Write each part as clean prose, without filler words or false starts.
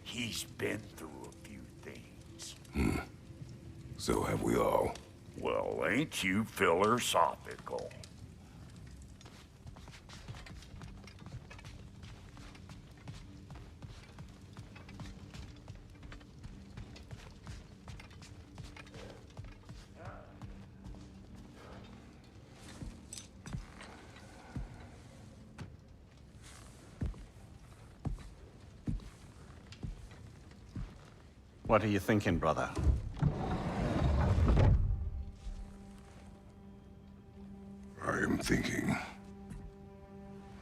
He's been through a few things. So have we all. Well, ain't you philosophical? What are you thinking, brother? I am thinking.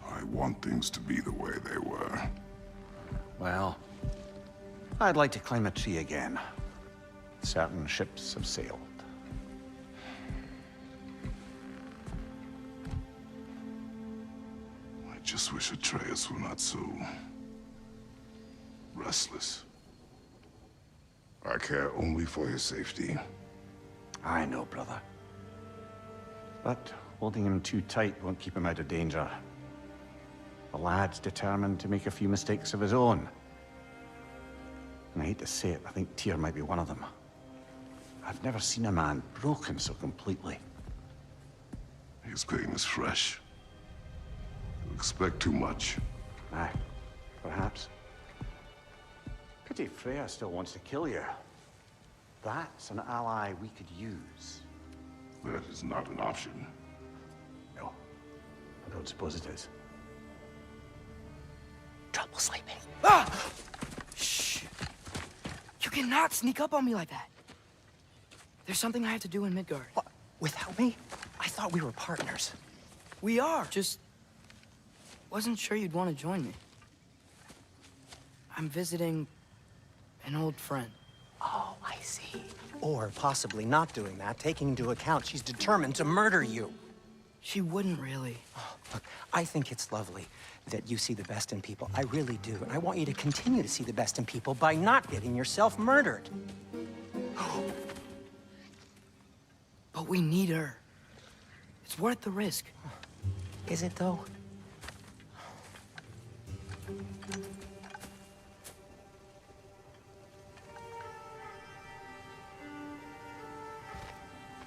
I want things to be the way they were. Well, I'd like to climb a tree again. Certain ships have sailed. I just wish Atreus were not so restless. I care only for his safety. I know, brother. But holding him too tight won't keep him out of danger. The lad's determined to make a few mistakes of his own. And I hate to say it, I think Tyr might be one of them. I've never seen a man broken so completely. His pain is fresh. You expect too much. Aye, perhaps. Pity Freya still wants to kill you. That's an ally we could use. That is not an option. No, I don't suppose it is. Trouble sleeping. Ah! Shh! You cannot sneak up on me like that. There's something I have to do in Midgard. What? Without me? I thought we were partners. We are. Just wasn't sure you'd want to join me. I'm visiting an old friend. Oh, I see. Or possibly not doing that, taking into account she's determined to murder you. She wouldn't really. Oh, look, I think it's lovely that you see the best in people. I really do. And I want you to continue to see the best in people by not getting yourself murdered. But we need her. It's worth the risk. Is it, though?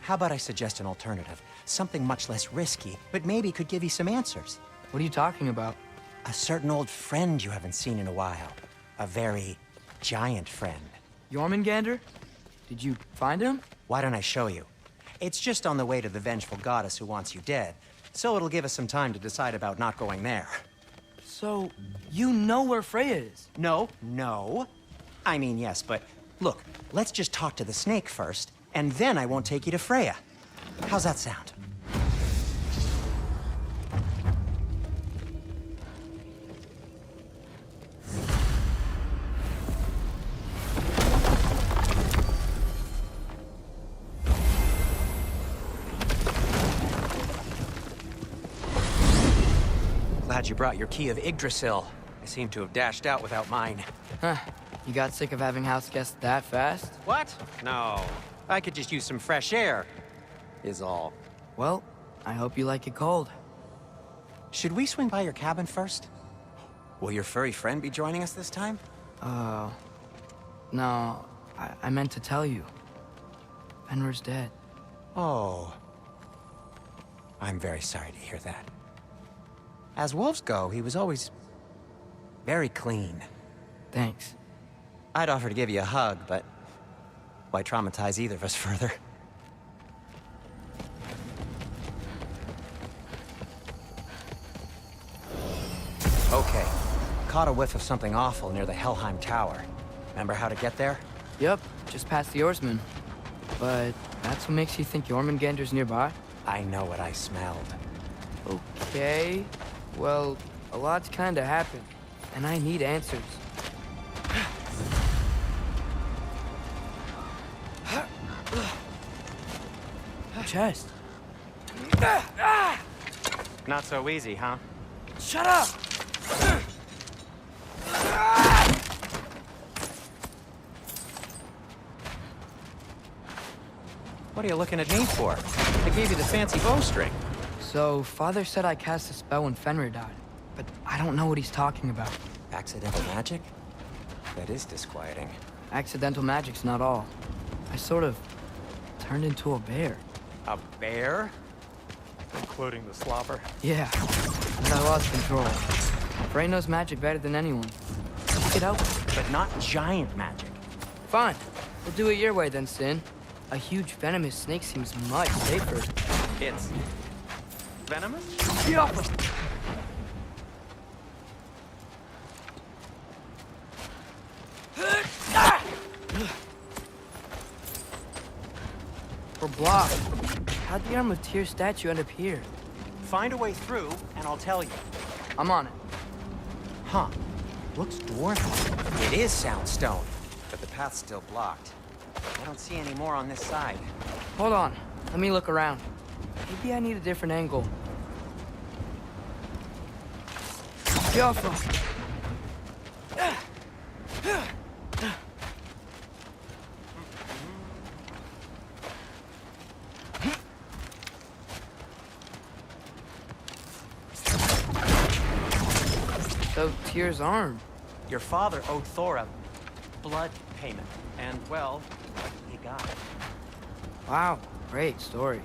How about I suggest an alternative? Something much less risky, but maybe could give you some answers. What are you talking about? A certain old friend you haven't seen in a while. A very giant friend. Jormungandr? Did you find him? Why don't I show you? It's just on the way to the vengeful goddess who wants you dead, so it'll give us some time to decide about not going there. So, you know where Freya is? No. I mean, yes, but look, let's just talk to the snake first, and then I won't take you to Freya. How's that sound? Glad you brought your key of Yggdrasil. I seem to have dashed out without mine. Huh. You got sick of having house guests that fast? What? No. I could just use some fresh air, is all. Well, I hope you like it cold. Should we swing by your cabin first? Will your furry friend be joining us this time? No. I meant to tell you. Fenrir's dead. Oh. I'm very sorry to hear that. As wolves go, he was always very clean. Thanks. I'd offer to give you a hug, but why traumatize either of us further? Okay. Caught a whiff of something awful near the Helheim Tower. Remember how to get there? Yep, just past the oarsman. But that's what makes you think Jormungandr's nearby? I know what I smelled. Okay. Well, a lot's kinda happened, and I need answers. Chest. Not so easy, huh? Shut up! What are you looking at me for? I gave you the fancy bowstring. So, Father said I cast a spell when Fenrir died, but I don't know what he's talking about. Accidental magic? That is disquieting. Accidental magic's not all. I sort of turned into a bear. A bear? Including the slobber. Yeah, and I lost control. Frey knows magic better than anyone. Check it out. But not giant magic. Fine. We'll do it your way then, Sin. A huge venomous snake seems much safer. It's... venomous? Get off! We're blocked. How'd the Arm of Tyr statue end up here? Find a way through, and I'll tell you. I'm on it. Huh. Looks dwarven. It is soundstone, but the path's still blocked. I don't see any more on this side. Hold on. Let me look around. Maybe I need a different angle. Jaffa. So, Tyr's arm. Your father owed Thor a blood payment, and, well, he got it. Wow, great story.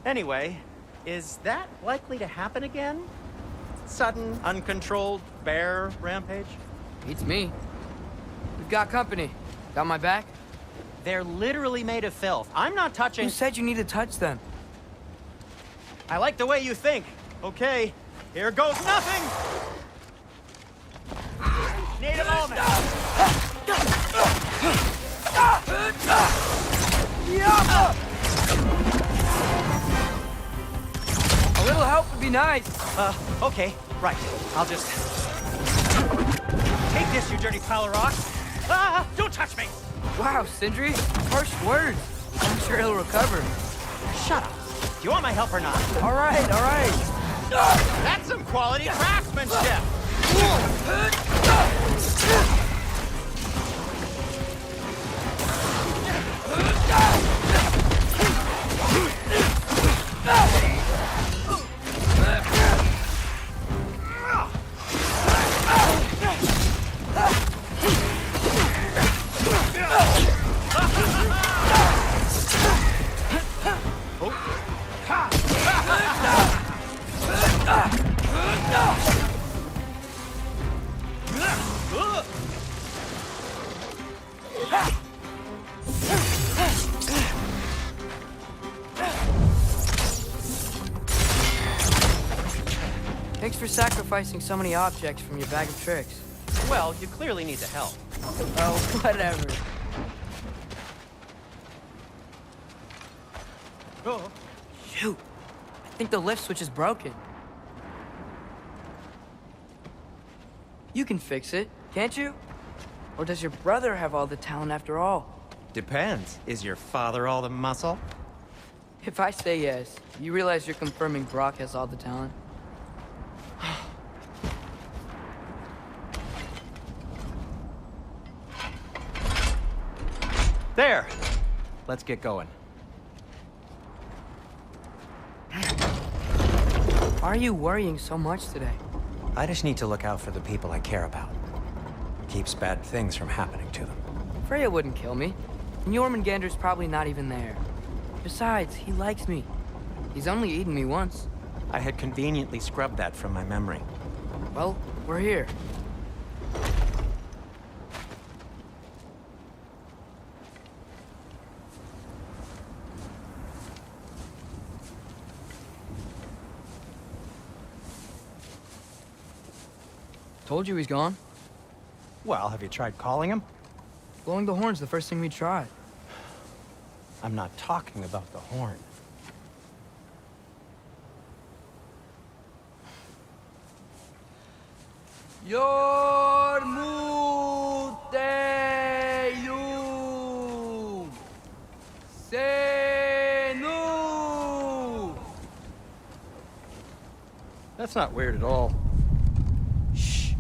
Anyway, is that likely to happen again? Sudden, uncontrolled bear rampage? Beats me. We've got company. Got my back? They're literally made of filth. I'm not touching... Who said you need to touch them? I like the way you think. Okay, here goes nothing! Need a moment! A little help would be nice. Okay, right. I'll just... Take this, you dirty pile of rocks! Ah, don't touch me! Wow, Sindri, harsh words. I'm sure he'll recover. Shut up. Do you want my help or not? All right, all right. That's some quality craftsmanship! Thanks for sacrificing so many objects from your bag of tricks. Well, you clearly need the help. Oh, whatever. Oh. Shoot. I think the lift switch is broken. You can fix it, can't you? Or does your brother have all the talent after all? Depends. Is your father all the muscle? If I say yes, you realize you're confirming Brock has all the talent? There! Let's get going. Why are you worrying so much today? I just need to look out for the people I care about. Keeps bad things from happening to them. Freya wouldn't kill me. And Jormungandr's probably not even there. Besides, he likes me. He's only eaten me once. I had conveniently scrubbed that from my memory. Well, we're here. Told you he's gone. Well, have you tried calling him? Blowing the horn's the first thing we tried. I'm not talking about the horn. Yormuteyu Senu. That's not weird at all. Shh.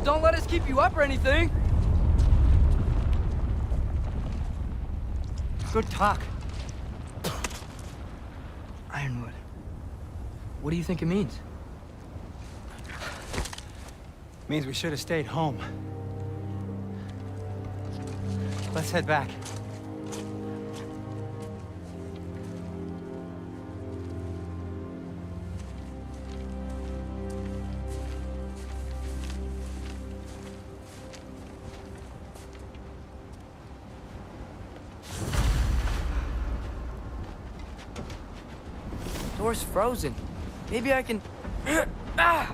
don't let us keep you up or anything. Good talk. Ironwood. What do you think it means? Means we should have stayed home. Let's head back. Door's frozen. Maybe I can... Ah!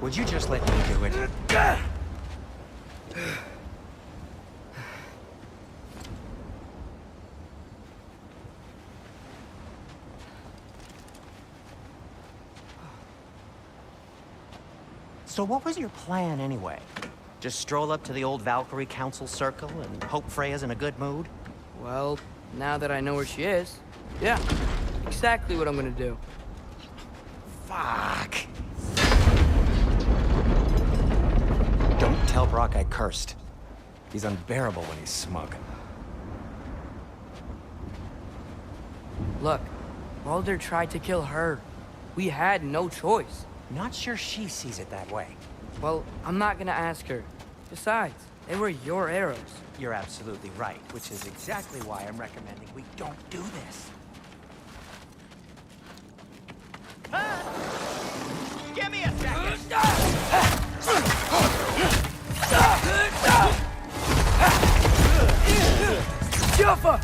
Would you just let me do it? So what was your plan anyway? Just stroll up to the old Valkyrie Council Circle and hope Freya's in a good mood? Well, now that I know where she is, yeah, exactly what I'm gonna do. Fuck. Don't tell Brock I cursed. He's unbearable when he's smug. Look, Baldur tried to kill her. We had no choice. Not sure she sees it that way. Well, I'm not gonna ask her. Besides, they were your arrows. You're absolutely right, which is exactly why I'm recommending we don't do this. Give me a second! Juffa!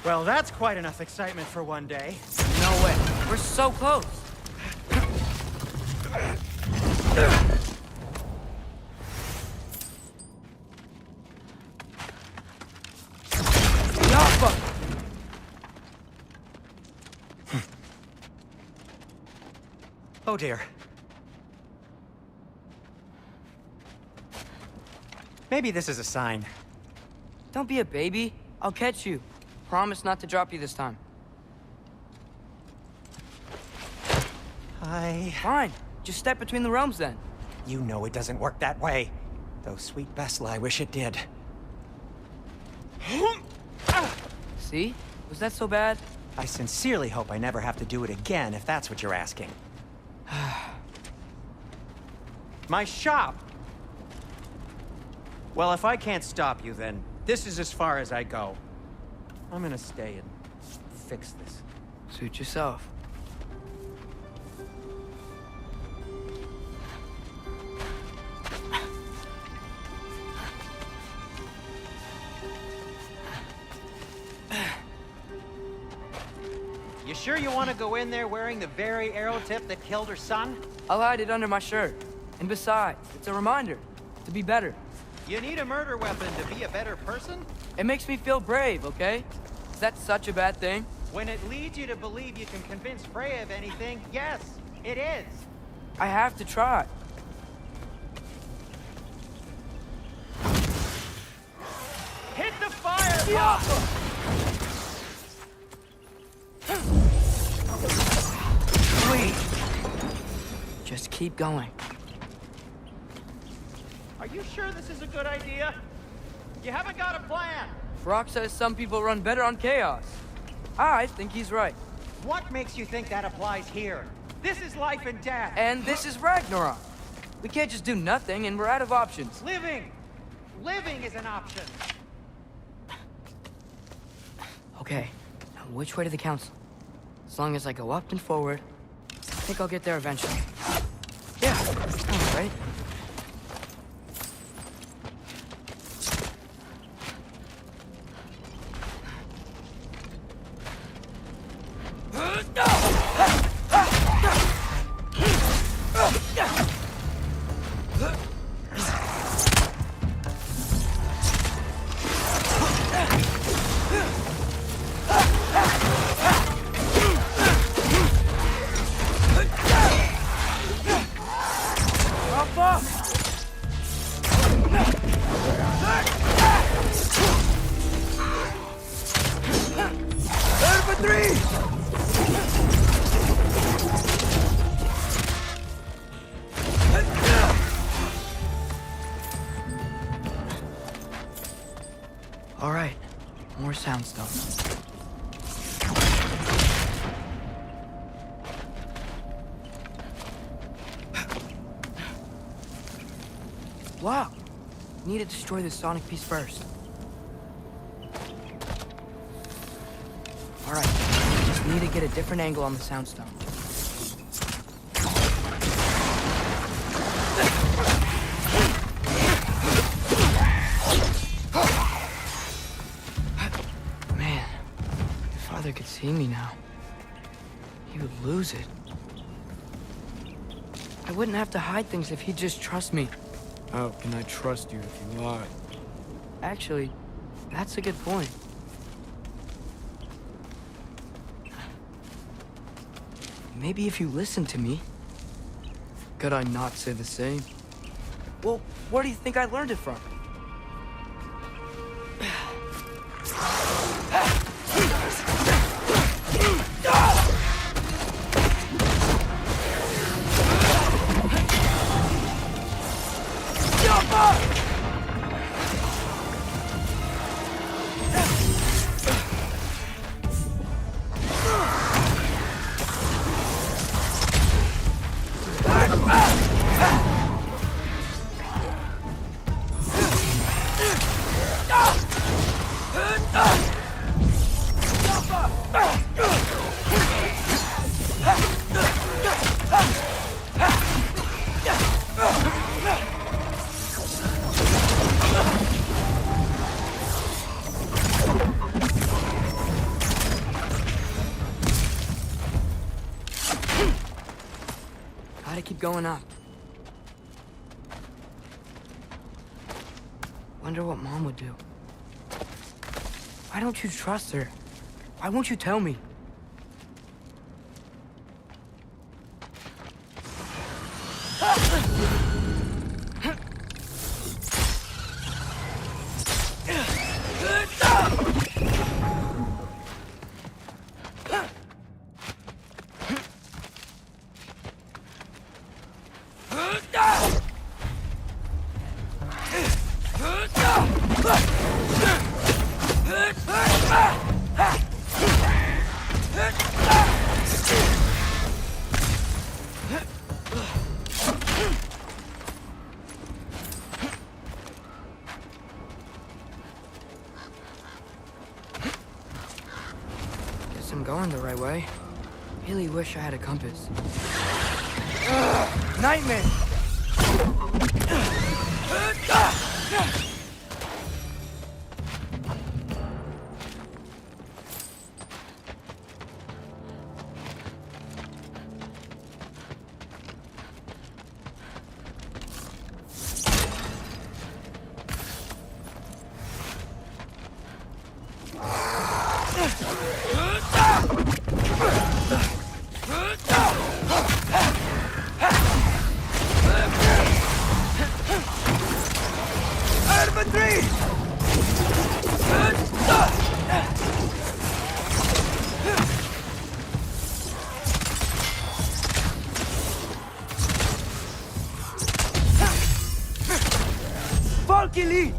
Well, that's quite enough excitement for one day. No way. We're so close. Oh dear. Maybe this is a sign. Don't be a baby. I'll catch you. Promise not to drop you this time. Fine. Just step between the realms then. You know it doesn't work that way. Though sweet Bessel, I wish it did. See? Was that so bad? I sincerely hope I never have to do it again, if that's what you're asking. My shop! Well, if I can't stop you, then this is as far as I go. I'm gonna stay and fix this. Suit yourself. You sure you want to go in there wearing the very arrow tip that killed her son? I'll hide it under my shirt. And besides, it's a reminder to be better. You need a murder weapon to be a better person? It makes me feel brave, okay? Is that such a bad thing? When it leads you to believe you can convince Freya of anything, yes, it is. I have to try. Hit the fire! Wait. Just keep going. Are you sure this is a good idea? You haven't got a plan. Brock says some people run better on chaos. I think he's right. What makes you think that applies here? This is life and death. And this is Ragnarok. We can't just do nothing, and we're out of options. Living is an option. Okay, now which way to the council? As long as I go up and forward, I think I'll get there eventually. Yeah, all right. More sound stuff. Wow. Need to destroy the sonic piece first. Alright. Just need to get a different angle on the soundstone. Man, if Father could see me now, he would lose it. I wouldn't have to hide things if he'd just trust me. How can I trust you if you lie? Actually, that's a good point. Maybe if you listen to me. Could I not say the same? Well, where do you think I learned it from? Gotta keep going up. Wonder what Mom would do. Why don't you trust her? Why won't you tell me? Guess I'm going the right way. Really wish I had a compass. Nightmare! Valkyrie!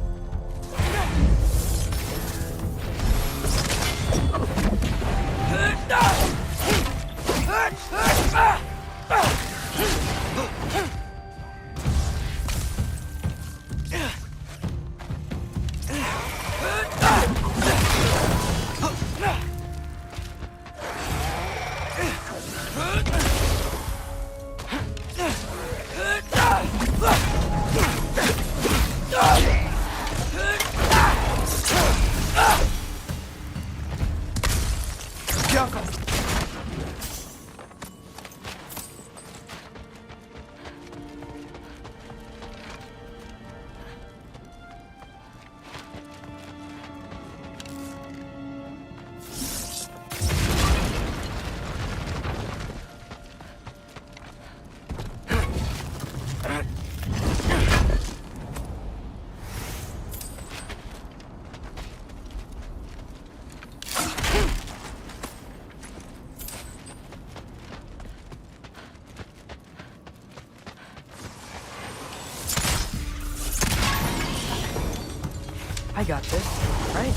I got this, right?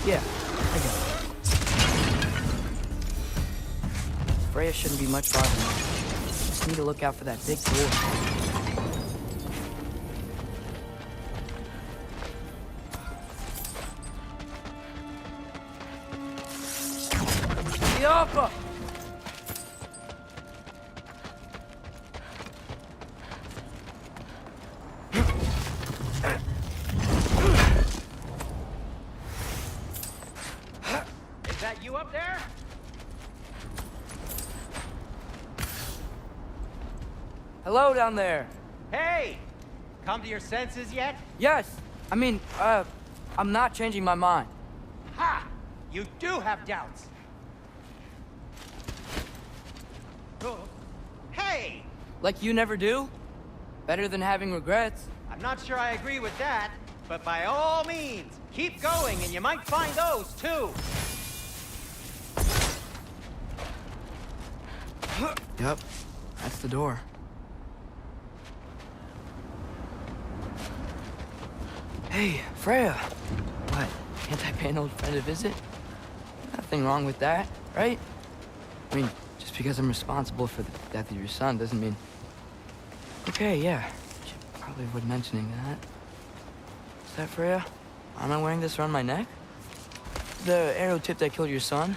Yeah, I get it. Freya shouldn't be much farther. Just need to look out for that big door. Yoppa! Is that you up there? Hello down there. Hey! Come to your senses yet? Yes, I mean, I'm not changing my mind. Ha! You do have doubts. Oh. Hey! Like you never do? Better than having regrets. I'm not sure I agree with that, but by all means, keep going and you might find those too. Yep, that's the door. Hey, Freya. What, can't I pay an old friend a visit? Nothing wrong with that, right? I mean, just because I'm responsible for the death of your son doesn't mean... Okay, yeah. Should probably avoid mentioning that. Is that Freya? Am I wearing this around my neck? The arrow tip that killed your son?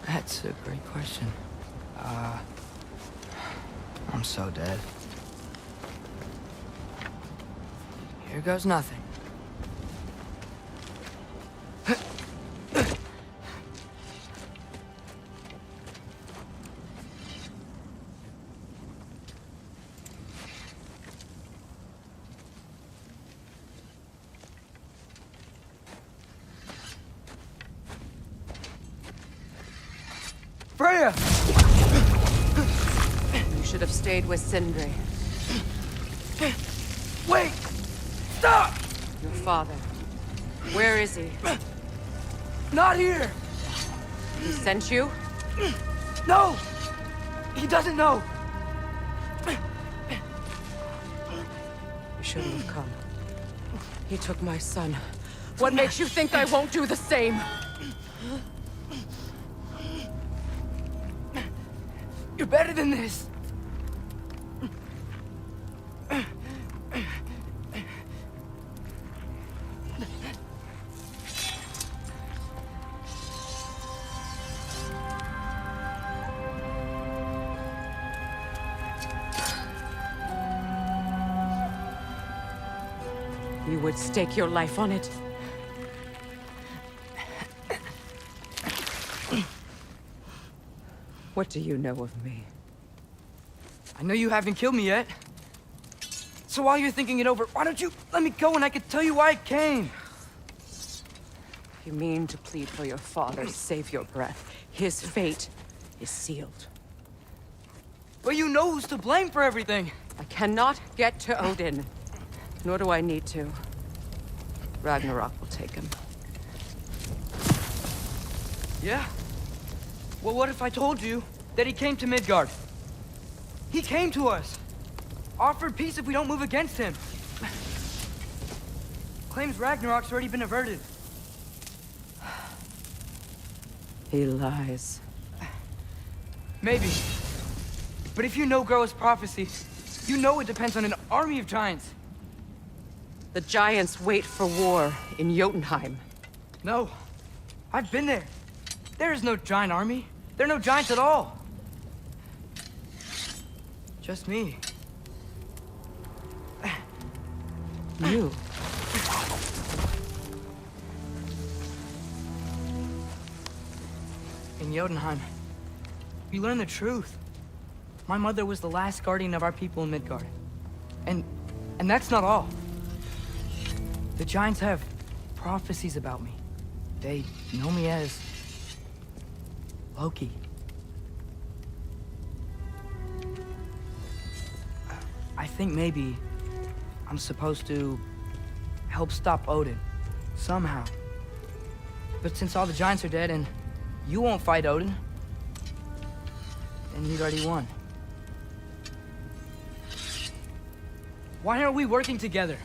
That's a great question. I'm so dead. Here goes nothing. Freya! You should have stayed with Sindri. Wait! Stop! Your father. Where is he? Not here! He sent you? No! He doesn't know! You shouldn't have come. He took my son. What makes you think I won't do the same? You're better than this! You would stake your life on it? What do you know of me? I know you haven't killed me yet. So while you're thinking it over, why don't you let me go and I can tell you why I came? You mean to plead for your father, save your breath. His fate is sealed. But you know who's to blame for everything. I cannot get to Odin. Nor do I need to. Ragnarok will take him. Yeah? Well, what if I told you that he came to Midgard? He came to us. Offered peace if we don't move against him. Claims Ragnarok's already been averted. He lies. Maybe. But if you know Groa's prophecy, you know it depends on an army of giants. The giants wait for war in Jotunheim. No. I've been there. There is no giant army. There are no giants at all. Just me. You? In Jotunheim, we learn the truth. My mother was the last guardian of our people in Midgard. And that's not all. The giants have prophecies about me. They know me as Loki. I think maybe I'm supposed to help stop Odin, somehow. But since all the giants are dead and you won't fight Odin, then you'd already won. Why aren't we working together?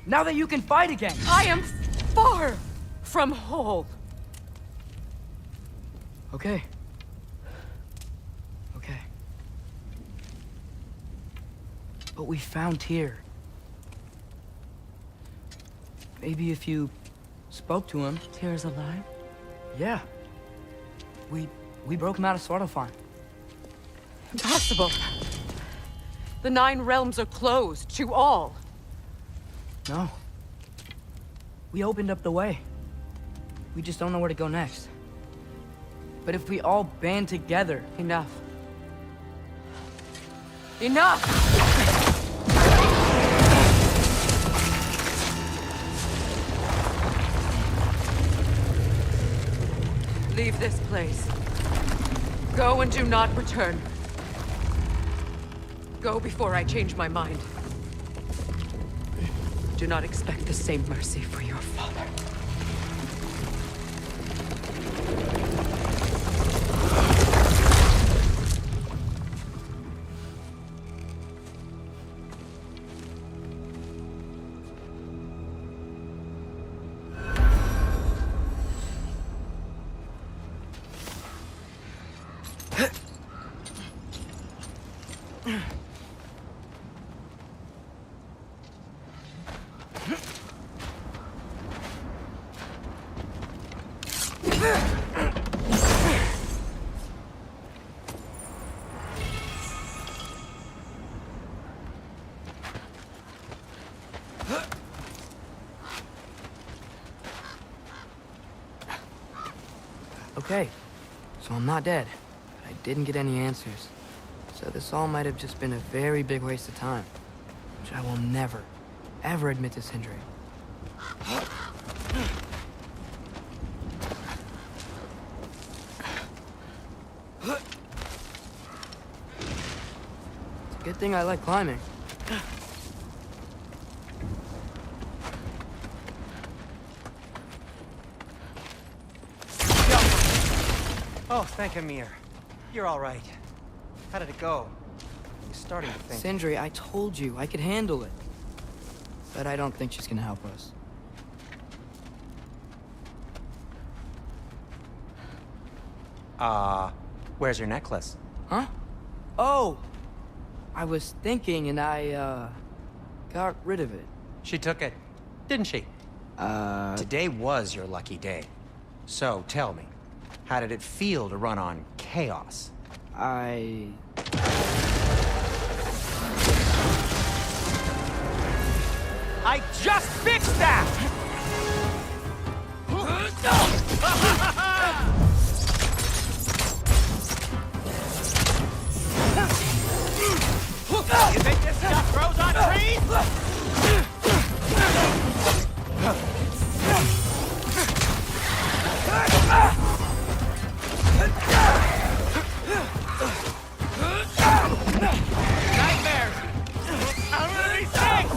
Now that you can fight again! I am far from whole. Okay. Okay. But we found Tyr. Maybe if you spoke to him. Tyr's alive? Yeah. We broke him out of Svartalfheim. Impossible. The 9 realms are closed to all. No. We opened up the way. We just don't know where to go next. But if we all band together... Enough. Enough! Leave this place. Go and do not return. Go before I change my mind. Do not expect the same mercy for your father. Okay, so I'm not dead, but I didn't get any answers. So this all might have just been a very big waste of time, which I will never, ever admit to Sindri. It's a good thing I like climbing. Oh, thank Amir. You're all right. How did it go? I'm starting to think... Sindri, I told you I could handle it. But I don't think she's gonna help us. Where's your necklace? Huh? Oh! I was thinking and I, got rid of it. She took it, didn't she? Today was your lucky day. So, tell me, how did it feel to run on chaos? I just fixed that! You think this stuff grows on trees? Nightmares! Out of these things!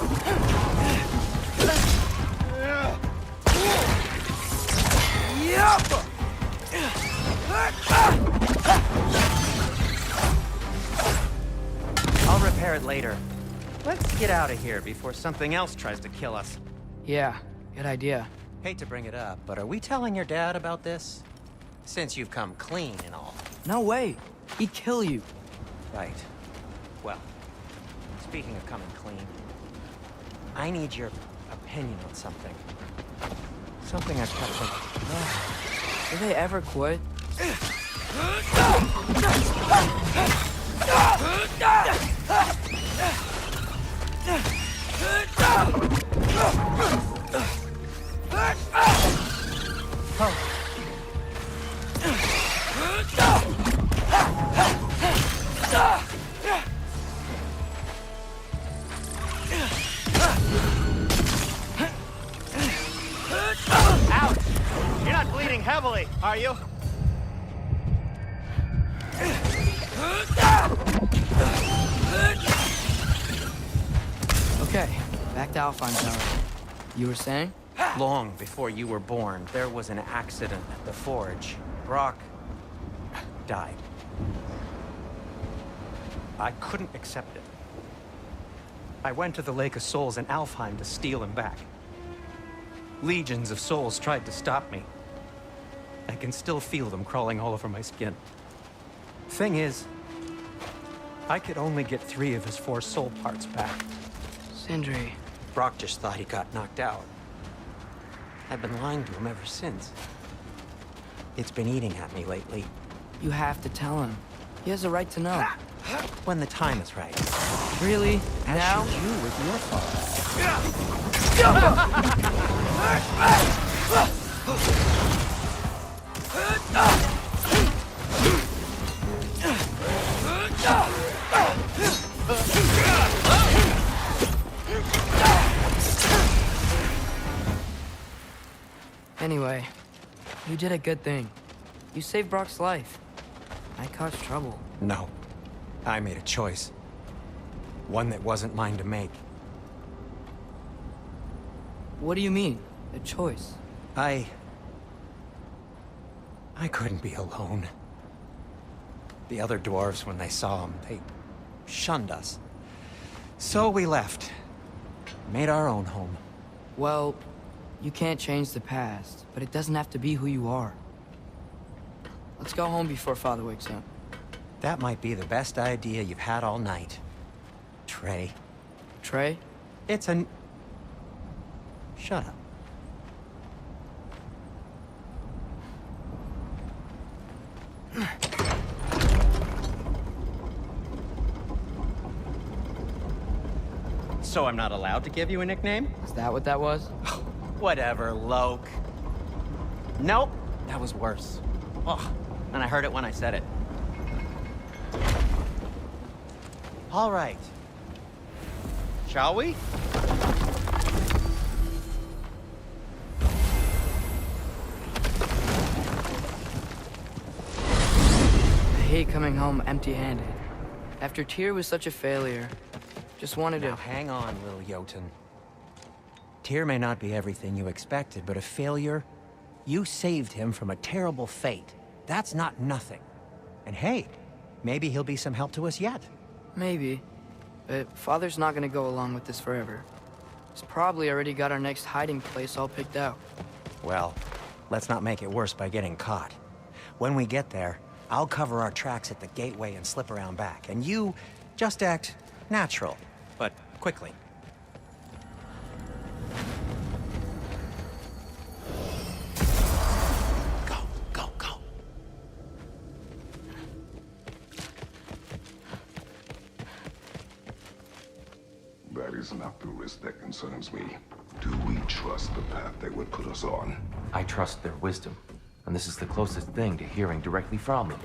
I'll repair it later. Let's get out of here before something else tries to kill us. yeah, good idea. Hate to bring it up, but are we telling your dad about this? Since you've come clean and all. No way. He'd kill you. Right. Well, speaking of coming clean, I need your opinion on something. Something I've kept thinking. Do they ever quit? Ouch! You're not bleeding heavily, are you? Okay, back to Alfheim Tower. You were saying? Long before you were born, there was an accident at the forge. Brock died. I couldn't accept it. I went to the Lake of Souls in Alfheim to steal him back. Legions of souls tried to stop me. I can still feel them crawling all over my skin. Thing is, I could only get 3 of his 4 soul parts back. Sindri. Brock just thought he got knocked out. I've been lying to him ever since. It's been eating at me lately. You have to tell him. He has a right to know. When the time is right. Really? As Now? should you with your father. Anyway, you did a good thing. You saved Brock's life. I caused trouble. No. I made a choice. One that wasn't mine to make. What do you mean? A choice? I couldn't be alone. The other dwarves, when they saw him, they shunned us. So we left. Made our own home. Well, you can't change the past, but it doesn't have to be who you are. Let's go home before Father wakes up. That might be the best idea you've had all night. Trey. Trey? It's an... Shut up. So I'm not allowed to give you a nickname? Is that what that was? Whatever, Loke. Nope, that was worse. Ugh, and I heard it when I said it. All right. Shall we? I hate coming home empty-handed. After Tyr was such a failure, just wanted Now to... hang on, little Jotun. Tyr may not be everything you expected, but a failure? You saved him from a terrible fate. That's not nothing. And hey, maybe he'll be some help to us yet. Maybe. But Father's not gonna go along with this forever. He's probably already got our next hiding place all picked out. Well, let's not make it worse by getting caught. When we get there, I'll cover our tracks at the gateway and slip around back. And you just act natural, but quickly. Go, go, go. That is not the risk that concerns me. Do we trust the path they would put us on? I trust their wisdom, and this is the closest thing to hearing directly from them.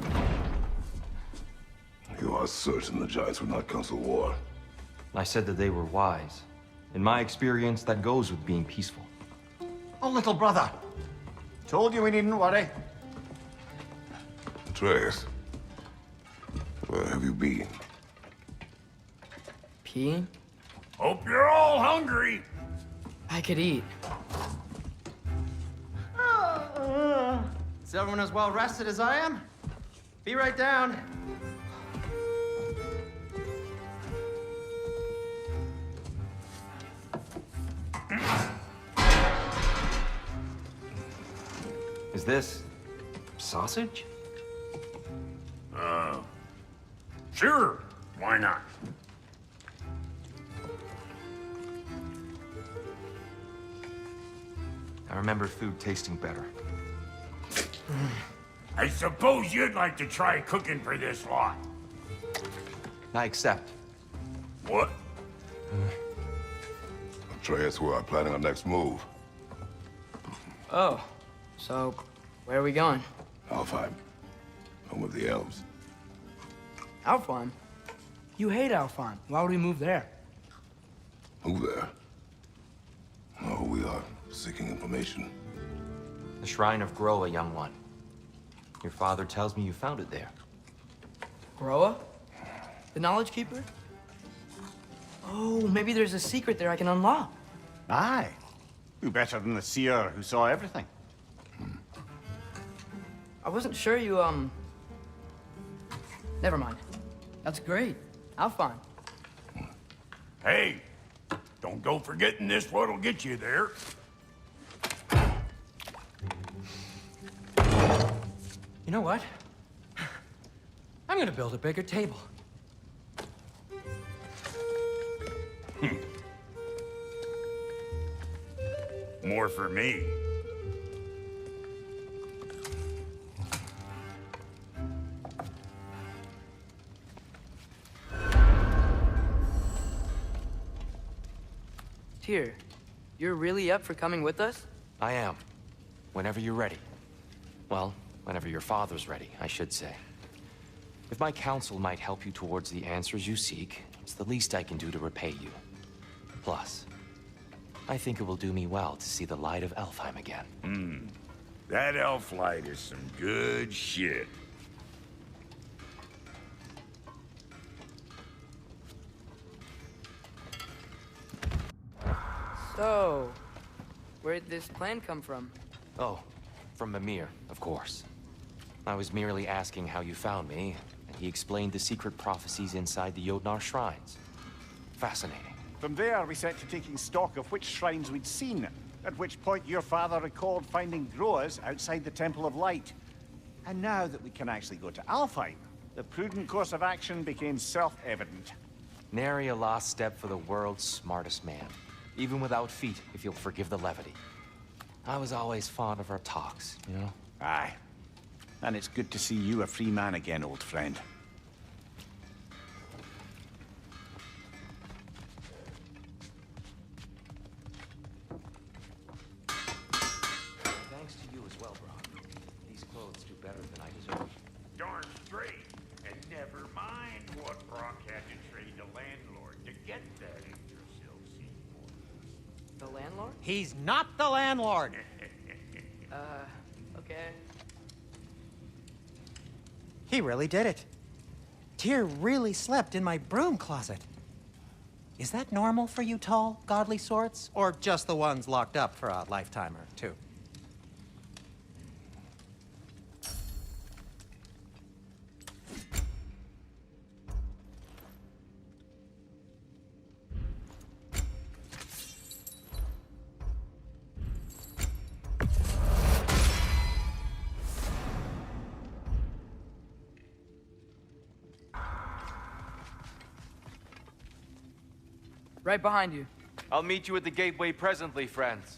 You are certain the Giants would not counsel war? I said that they were wise. In my experience, that goes with being peaceful. Oh, little brother. Told you we needn't worry. Atreus, where have you been? Peeing? Hope you're all hungry. I could eat. Is everyone as well rested as I am? Be right down. Is this sausage? Sure, why not? I remember food tasting better. I suppose you'd like to try cooking for this lot. I accept. What? Atreus, we are planning our next move. Oh, so where are we going? Alfheim, home of the elves. Alfheim? You hate Alfheim. Why would we move there? Move there? No, we are seeking information. The Shrine of Groa, young one. Your father tells me you found it there. Groa? The Knowledge Keeper? Oh, maybe there's a secret there I can unlock. Aye. Who better than the seer who saw everything? I wasn't sure you, Never mind. That's great. Alfheim. Hey, don't go forgetting this what'll get you there. know what? I'm gonna build a bigger table. More for me. Tyr, you're really up for coming with us? I am. Whenever you're ready. Well, whenever your father's ready, I should say. If my counsel might help you towards the answers you seek, it's the least I can do to repay you. Plus, I think it will do me well to see the light of Elfheim again. That elf light is some good shit. So, where'd this plan come from? Oh, from Mimir, of course. I was merely asking how you found me, and he explained the secret prophecies inside the Jotnar shrines. Fascinating. From there, we set to taking stock of which shrines we'd seen, at which point your father recalled finding growers outside the Temple of Light. And now that we can actually go to Alfheim, the prudent course of action became self-evident. Nary a lost step for the world's smartest man. Even without feet, if you'll forgive the levity. I was always fond of our talks, you know? Aye. And it's good to see you a free man again, old friend. Thanks to you as well, Brock. These clothes do better than I deserve. Darn straight. And never mind what Brock had to trade the landlord to get that Yggdrasil seaport. The landlord? He's not the landlord! Okay. He really did it. Tyr really slept in my broom closet. Is that normal for you tall, godly sorts? Or just the ones locked up for a lifetime or two? Right behind you. I'll meet you at the gateway presently, friends.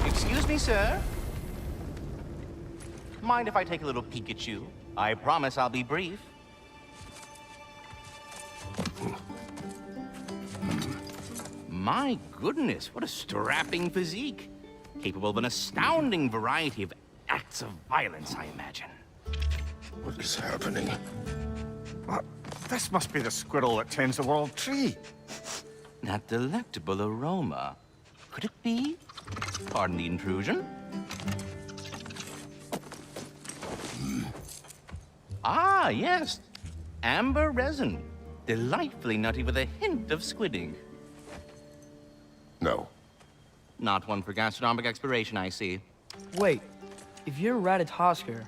Excuse me, sir. Mind if I take a little peek at you? I promise I'll be brief. My goodness, what a strapping physique. Capable of an astounding variety of acts of violence, I imagine. What is happening? This must be the squirrel that tends the world tree. That delectable aroma. Could it be? Pardon the intrusion. Ah, yes. Amber resin. Delightfully nutty with a hint of squidding. No. Not one for gastronomic exploration, I see. Wait, if you're Ratatoskr,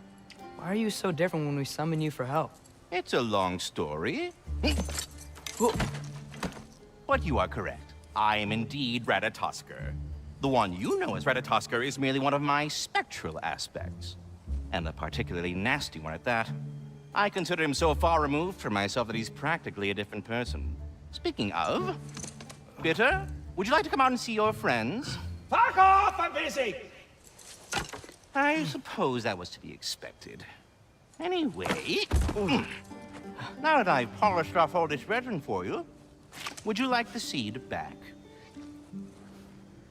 why are you so different when we summon you for help? It's a long story. But you are correct. I am indeed Ratatoskr. The one you know as Ratatoskr is merely one of my spectral aspects. And a particularly nasty one at that. I consider him so far removed from myself that he's practically a different person. Speaking of... Bitter, would you like to come out and see your friends? Fuck off! I'm busy! I suppose that was to be expected. Anyway... Now that I've polished off all this resin for you, would you like the seed back?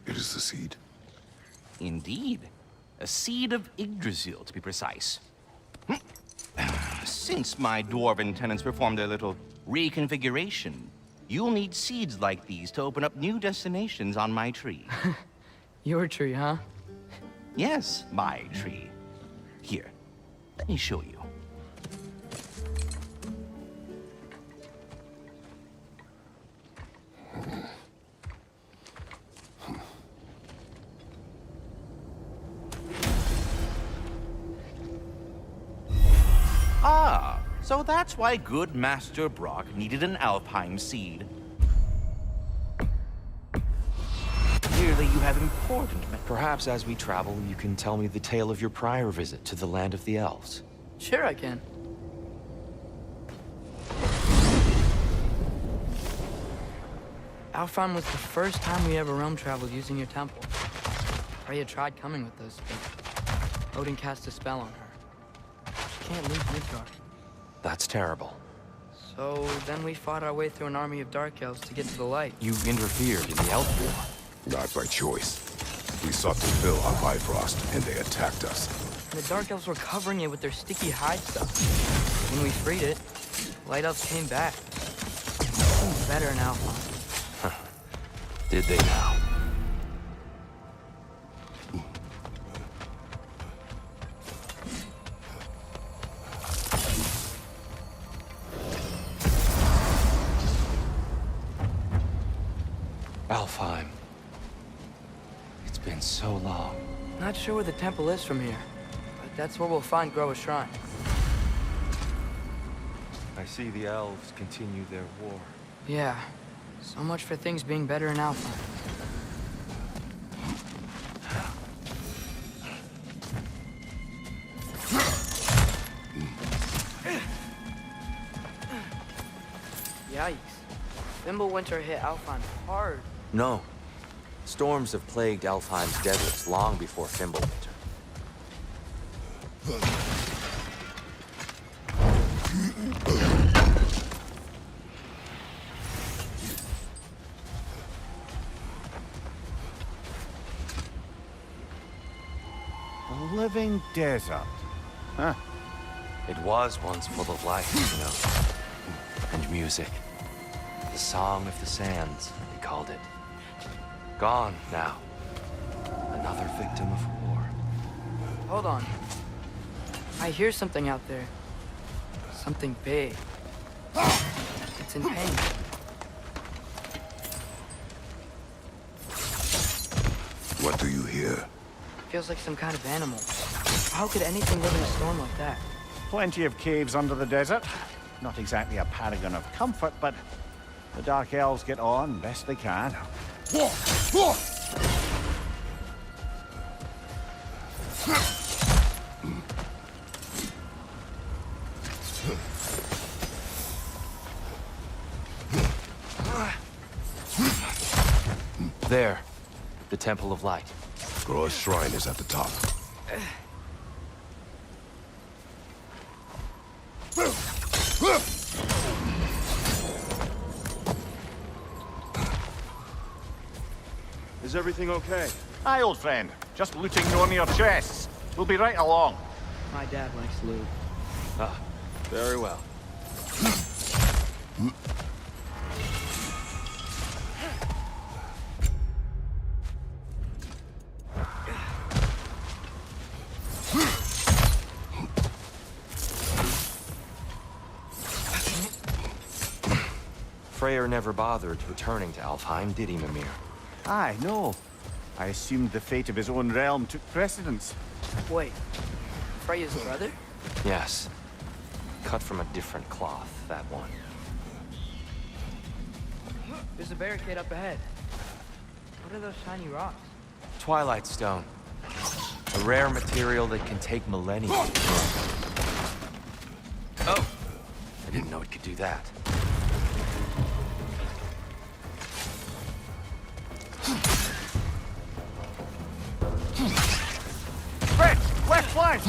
It is the seed. Indeed. A seed of Yggdrasil, to be precise. Since my dwarven tenants performed a little reconfiguration, you'll need seeds like these to open up new destinations on my tree. Your tree, huh? Yes, my tree. Here, let me show you. So that's why good Master Brock needed an Alpine seed. Clearly you have important... Perhaps as we travel, you can tell me the tale of your prior visit to the land of the elves. Sure I can. Alfheim was the first time we ever realm traveled using your temple. Freya tried coming with us, but Odin cast a spell on her. She can't leave Midgard. That's terrible. So then we fought our way through an army of dark elves to get to the light. You interfered in the elf war. Not by choice. We sought to fill our Bifrost, and they attacked us. And the dark elves were covering it with their sticky hide stuff. When we freed it, light elves came back. Nothing's better in Alpheim. Did they now? Alfheim. It's been so long. Not sure where the temple is from here, but that's where we'll find Groa's shrine. I see the elves continue their war. Yeah. So much for things being better in Alpheim. Yikes. Fimbulwinter hit Alfheim hard. No. Storms have plagued Alfheim's deserts long before Fimbulwinter. A living desert. Huh. It was once full of life, you know. And music. The Song of the Sands, they called it. Gone now. Another victim of war. Hold on. I hear something out there. Something big. It's in pain. What do you hear? Feels like some kind of animal. How could anything live in a storm like that? Plenty of caves under the desert. Not exactly a paragon of comfort, but the Dark Elves get on best they can. There. The Temple of Light. Groa's shrine is at the top. Is everything okay? Aye, old friend. Just looting your chests. We'll be right along. My dad likes loot. Ah, very well. Freyr never bothered returning to Alfheim, did he, Mimir? Aye, no. I assumed the fate of his own realm took precedence. Wait. Freya's brother? Yes. Cut from a different cloth, that one. There's a barricade up ahead. What are those shiny rocks? Twilight Stone. A rare material that can take millennia. Oh! I didn't know it could do that. Fred! Left flank!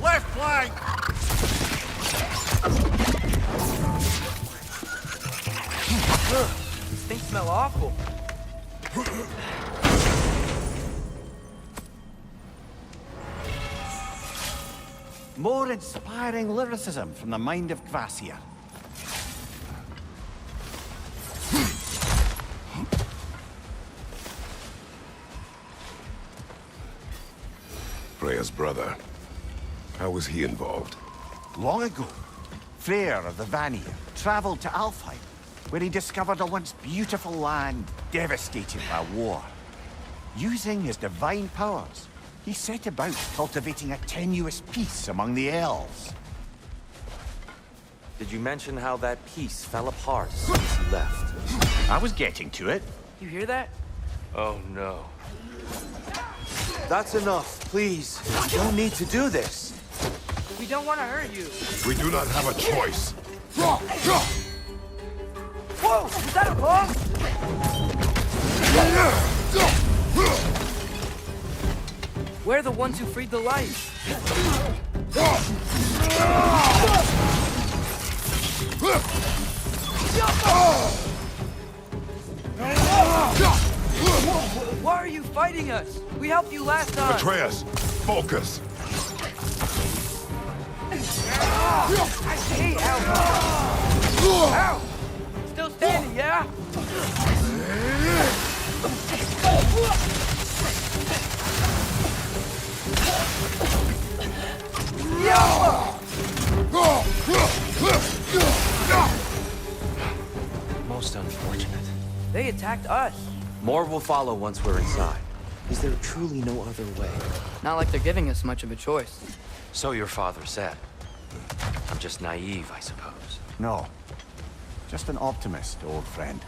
Left flank! These things smell awful. More inspiring lyricism from the mind of Kvasir. Freya's brother. How was he involved? Long ago, Freyr of the Vanir traveled to Alfheim, where he discovered a once beautiful land devastated by war. Using his divine powers, he set about cultivating a tenuous peace among the elves. Did you mention how that piece fell apart as soon as he left? I was getting to it. You hear that? Oh no. That's enough, please. You don't need to do this. We don't want to hurt you. We do not have a choice. Whoa! Is that a bomb? We're the ones who freed the light. Why are you fighting us? We helped you last time. Atreus, focus. Hey, ow! Ow! Still standing, yeah? Most unfortunate. They attacked us. More will follow once we're inside. Is there truly no other way? Not like they're giving us much of a choice. So your father said. I'm just naive, I suppose. No. Just an optimist, old friend.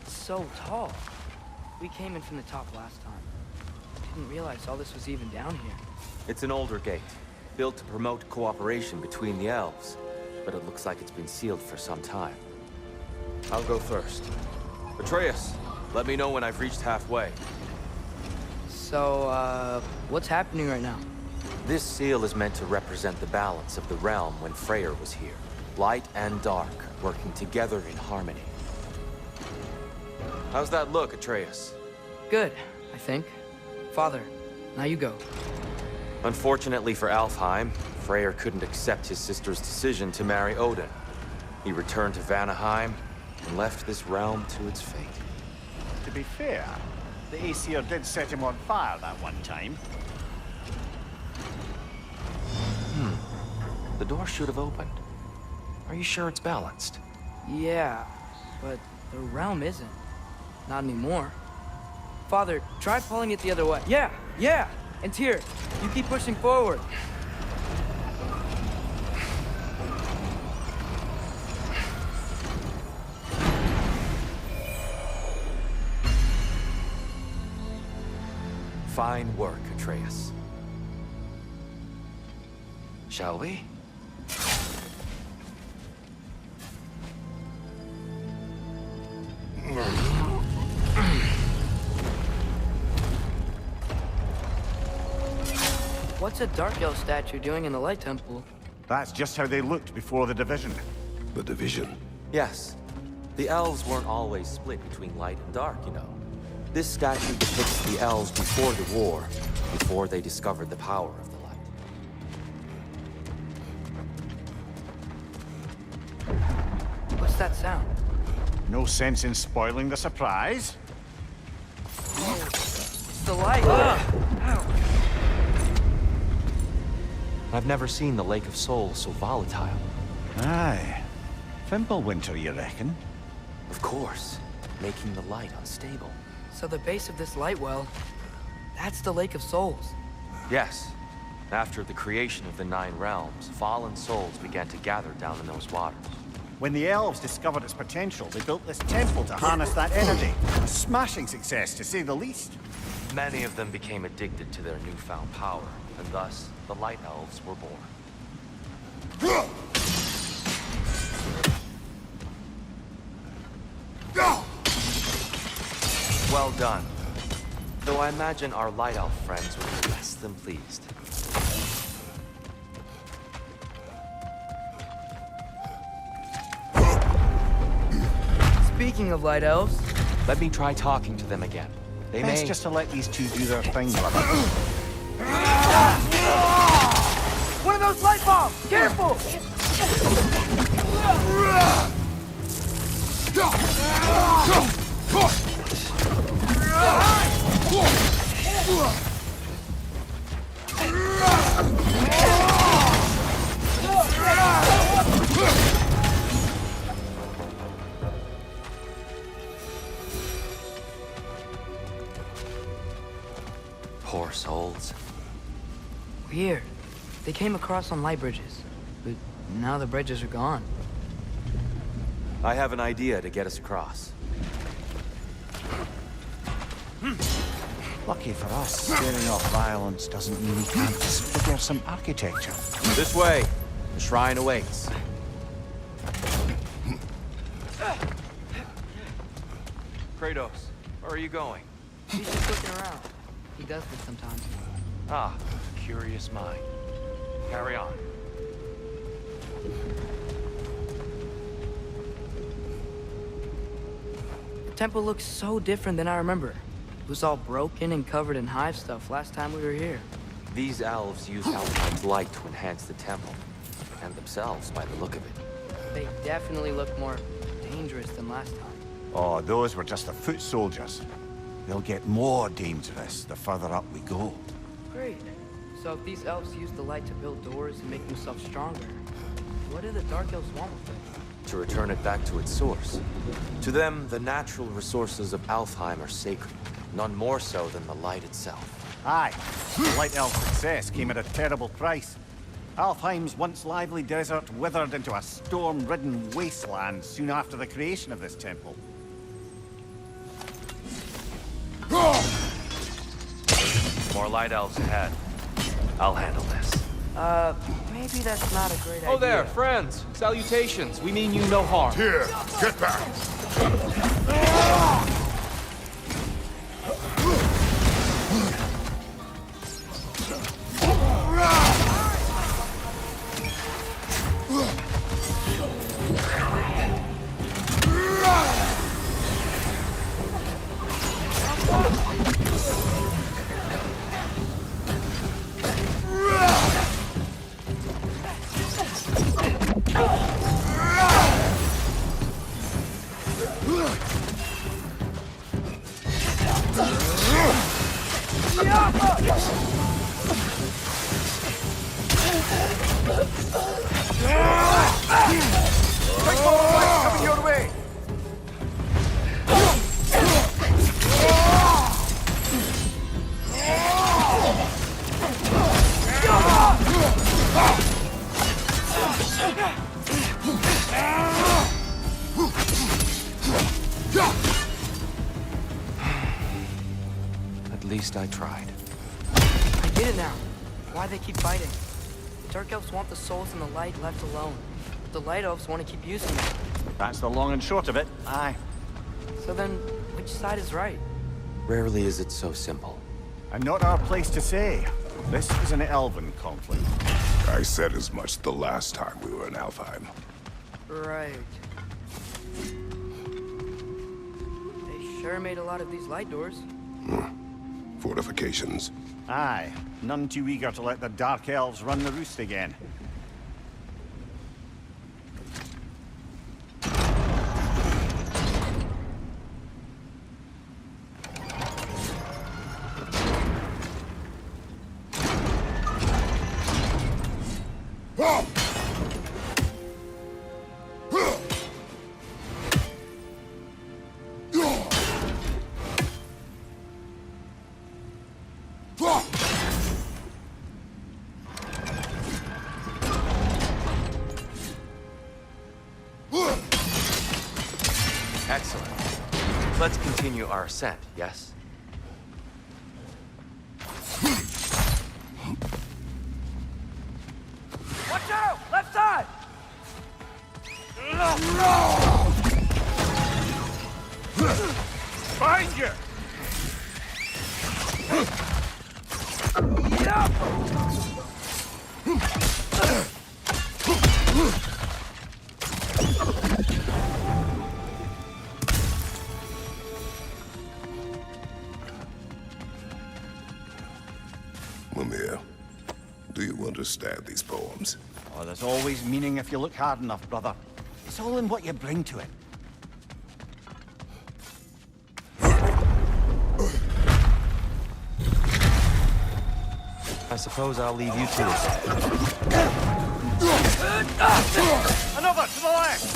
So tall. We came in from the top last time. Didn't realize all this was even down here. It's an older gate, built to promote cooperation between the elves, but it looks like it's been sealed for some time. I'll go first. Atreus, let me know when I've reached halfway. So, what's happening right now? This seal is meant to represent the balance of the realm when Freyr was here. Light and dark, working together in harmony. How's that look, Atreus? Good, I think. Father, now you go. Unfortunately for Alfheim, Freyr couldn't accept his sister's decision to marry Odin. He returned to Vanaheim and left this realm to its fate. To be fair, the Aesir did set him on fire that one time. The door should have opened. Are you sure it's balanced? Yeah, but the realm isn't. Not anymore. Father, try pulling it the other way. Yeah! And Tyr, you keep pushing forward. Fine work, Atreus. Shall we? What's a Dark Elf statue doing in the Light Temple? That's just how they looked before the division. The division. Yes. The elves weren't always split between light and dark, you know. This statue depicts the elves before the war, before they discovered the power of the light. What's that sound? No sense in spoiling the surprise. It's the light! Ow! I've never seen the Lake of Souls so volatile. Aye. Fimbulwinter, you reckon? Of course, making the light unstable. So the base of this light well, that's the Lake of Souls. Yes. After the creation of the 9 realms, fallen souls began to gather down in those waters. When the elves discovered its potential, they built this temple to harness that energy. A smashing success, to say the least. Many of them became addicted to their newfound power, and thus the Light Elves were born. Well done. Though I imagine our Light Elf friends would be less than pleased. Speaking of Light Elves... Let me try talking to them again. They Best may... just to let these two do their thing, brother. One of those light bulbs! Careful! Poor souls. Weird. They came across on light bridges, but now the bridges are gone. I have an idea to get us across. Lucky for us, scaring off violence doesn't mean we can't disfigure some architecture. This way. The shrine awaits. Kratos, where are you going? He's just looking around. He does this sometimes. Ah, curious mind. Carry on. The temple looks so different than I remember. It was all broken and covered in hive stuff last time we were here. These elves used Alfheim's light to enhance the temple, and themselves by the look of it. They definitely look more dangerous than last time. Oh, those were just the foot soldiers. They'll get more dangerous the further up we go. Great. So if these elves use the light to build doors and make themselves stronger, what do the Dark Elves want with it? To return it back to its source. To them, the natural resources of Alfheim are sacred, none more so than the light itself. Aye, the Light Elf success came at a terrible price. Alfheim's once lively desert withered into a storm-ridden wasteland soon after the creation of this temple. More light elves ahead. I'll handle this. Maybe that's not a great idea. Oh there, friends! Salutations! We mean you no harm. Here, get back! Coming your way! At least I tried. I get it now. Why they keep fighting. The Dark Elves want the souls and the light left alone. But the Light Elves want to keep using them. That's the long and short of it, aye. So then, which side is right? Rarely is it so simple. And not our place to say. This is an elven conflict. I said as much the last time we were in Alfheim. Right. They sure made a lot of these light doors. Fortifications. Aye, none too eager to let the Dark Elves run the roost again. Excellent. Let's continue our ascent, yes? Find you! Mimir, do you understand these poems? Oh, there's always meaning if you look hard enough, brother. It's all in what you bring to it. I suppose I'll leave you to it. Another to the left!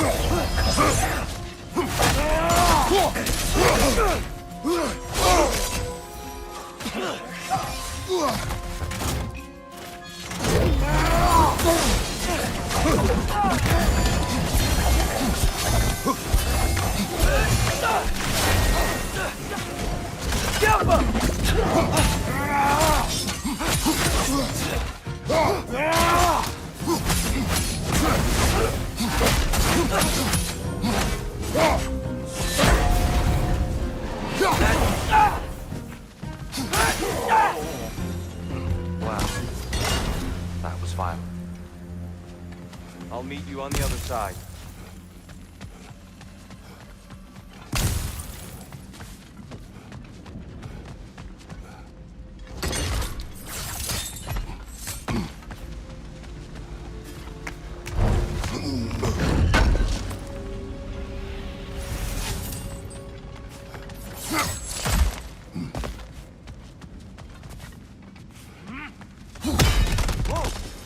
Wow. That was violent. I'll meet you on the other side. Whoa,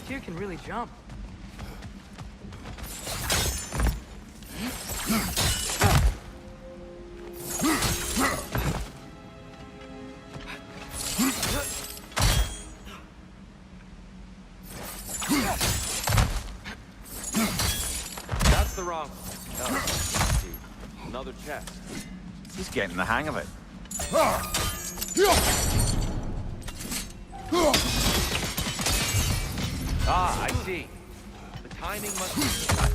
Tyr can really jump. That's the wrong one. No. See, another chest. He's getting the hang of it. Ah, I see. The timing must be precise.